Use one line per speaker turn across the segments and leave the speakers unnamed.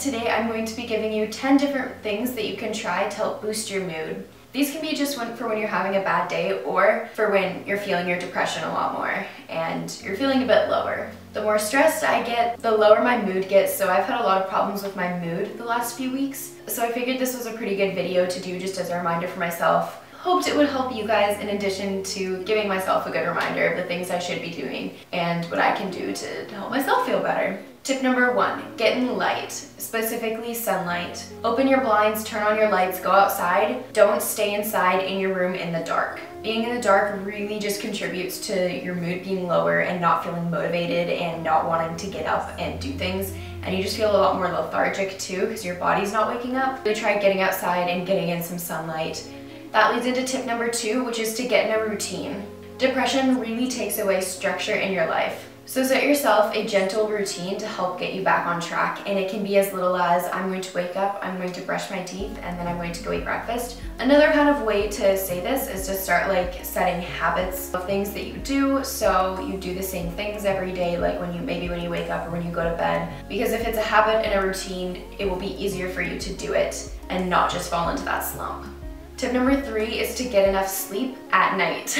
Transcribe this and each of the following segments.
today I'm going to be giving you 10 different things that you can try to help boost your mood. These can be just for when you're having a bad day or for when you're feeling your depression a lot more and you're feeling a bit lower. The more stressed I get, the lower my mood gets, so I've had a lot of problems with my mood the last few weeks. So I figured this was a pretty good video to do just as a reminder for myself. Hoped it would help you guys in addition to giving myself a good reminder of the things I should be doing and what I can do to help myself feel better. Tip number 1, get in light, specifically sunlight. Open your blinds, turn on your lights, go outside. Don't stay inside in your room in the dark. Being in the dark really just contributes to your mood being lower and not feeling motivated and not wanting to get up and do things. And you just feel a lot more lethargic too because your body's not waking up. Really try getting outside and getting in some sunlight. That leads into tip number 2, which is to get in a routine. Depression really takes away structure in your life. So set yourself a gentle routine to help get you back on track, and it can be as little as I'm going to wake up, I'm going to brush my teeth, and then I'm going to go eat breakfast. Another kind of way to say this is to start setting habits of things that you do, so you do the same things every day, like when you wake up or when you go to bed. Because if it's a habit and a routine, it will be easier for you to do it and not just fall into that slump. Tip number 3 is to get enough sleep at night.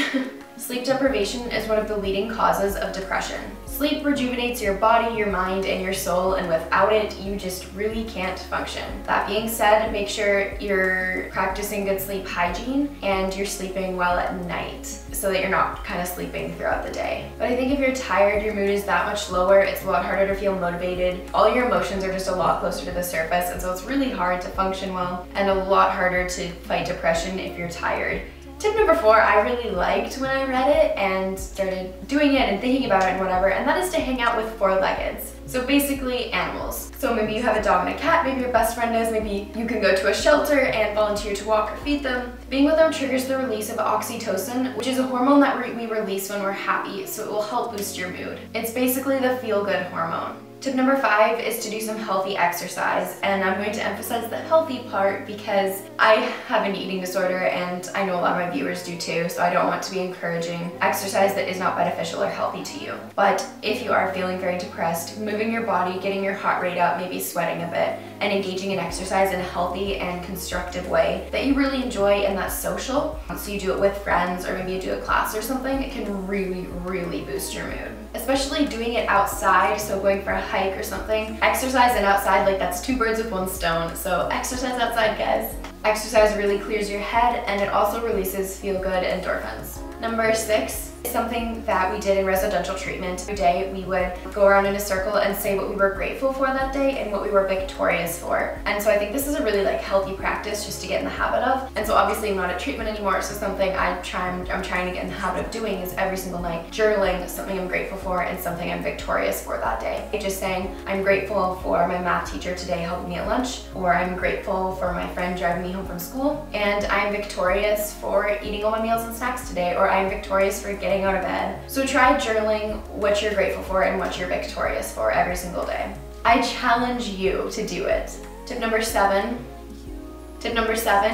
Sleep deprivation is one of the leading causes of depression. Sleep rejuvenates your body, your mind, and your soul, and without it, you just really can't function. That being said, make sure you're practicing good sleep hygiene and you're sleeping well at night so that you're not kind of sleeping throughout the day. But I think if you're tired, your mood is that much lower, it's a lot harder to feel motivated. All your emotions are just a lot closer to the surface, and so it's really hard to function well and a lot harder to fight depression if you're tired. Tip number 4, I really liked when I read it and started doing it and thinking about it and whatever, and that is to hang out with 4-leggeds. So basically animals. So maybe you have a dog and a cat, maybe your best friend is, maybe you can go to a shelter and volunteer to walk or feed them. Being with them triggers the release of oxytocin, which is a hormone that we release when we're happy, so it will help boost your mood. It's basically the feel-good hormone. Tip number 5 is to do some healthy exercise, and I'm going to emphasize the healthy part because I have an eating disorder and I know a lot of my viewers do too, so I don't want to be encouraging exercise that is not beneficial or healthy to you. But if you are feeling very depressed, moving your body, getting your heart rate up, maybe sweating a bit, and engaging in exercise in a healthy and constructive way that you really enjoy and that's social, so you do it with friends or maybe you do a class or something, it can really, really boost your mood. Especially doing it outside, so going for a hike or something. Exercise and outside, that's 2 birds with 1 stone, so exercise outside, guys. Exercise really clears your head and it also releases feel-good endorphins. Number 6 is something that we did in residential treatment. Every day we would go around in a circle and say what we were grateful for that day and what we were victorious for. And so I think this is a really healthy practice just to get in the habit of. And so obviously I'm not at treatment anymore, so something I'm trying to get in the habit of doing is every single night journaling something I'm grateful for and something I'm victorious for that day. Just saying I'm grateful for my math teacher today helping me at lunch, or I'm grateful for my friend driving me home from school, and I'm victorious for eating all my meals and snacks today, or I'm victorious for getting out of bed. So try journaling what you're grateful for and what you're victorious for every single day. I challenge you to do it. Tip number 7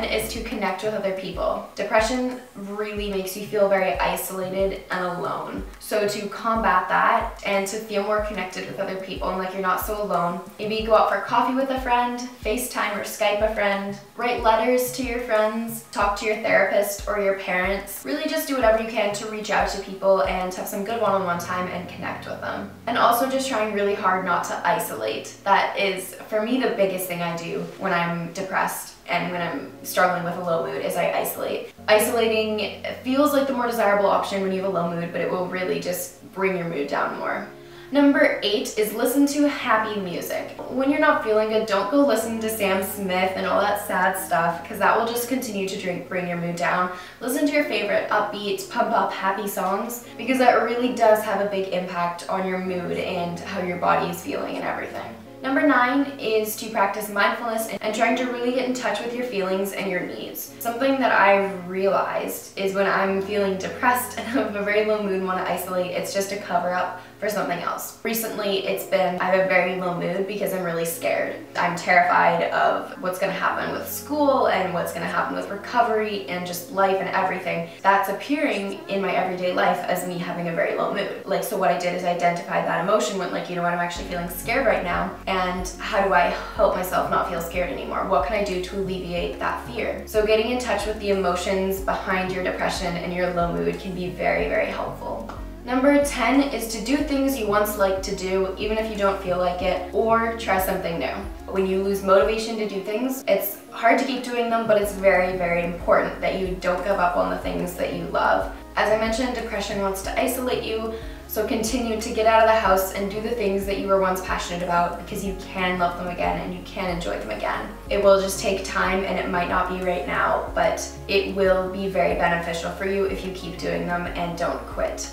is to connect with other people. Depression really makes you feel very isolated and alone. So to combat that and to feel more connected with other people and you're not so alone, maybe go out for coffee with a friend, FaceTime or Skype a friend, write letters to your friends, talk to your therapist or your parents. Really just do whatever you can to reach out to people and have some good one-on-one time and connect with them. And also just trying really hard not to isolate. That is, for me, the biggest thing I do when I'm depressed and when I'm struggling with a low mood is I isolate. Isolating feels like the more desirable option when you have a low mood, but it will really just bring your mood down more. Number 8 is listen to happy music. When you're not feeling good, don't go listen to Sam Smith and all that sad stuff because that will just continue to bring your mood down. Listen to your favorite upbeat, pump up, happy songs because that really does have a big impact on your mood and how your body is feeling and everything. Number 9 is to practice mindfulness and trying to really get in touch with your feelings and your needs. Something that I've realized is when I'm feeling depressed and have a very low mood and want to isolate, it's just a cover up for something else. Recently, it's been I have a very low mood because I'm really scared. I'm terrified of what's going to happen with school and what's going to happen with recovery and just life and everything. That's appearing in my everyday life as me having a very low mood. So what I did is I identified that emotion, went you know what, I'm actually feeling scared right now. And how do I help myself not feel scared anymore? What can I do to alleviate that fear? So getting in touch with the emotions behind your depression and your low mood can be very, very helpful. Number 10 is to do things you once liked to do, even if you don't feel like it, or try something new. When you lose motivation to do things, it's hard to keep doing them, but it's very, very important that you don't give up on the things that you love. As I mentioned, depression wants to isolate you, so continue to get out of the house and do the things that you were once passionate about, because you can love them again and you can enjoy them again. It will just take time, and it might not be right now, but it will be very beneficial for you if you keep doing them and don't quit.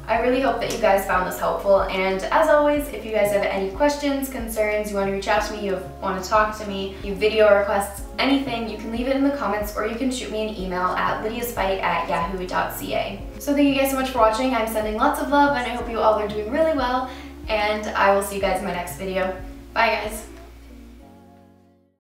I really hope that you guys found this helpful, and as always, if you guys have any questions, concerns, you want to reach out to me, you want to talk to me, you video requests, anything, you can leave it in the comments, or you can shoot me an email at lydiasfight@yahoo.ca. So thank you guys so much for watching. I'm sending lots of love, and I hope you all are doing really well, and I will see you guys in my next video. Bye guys!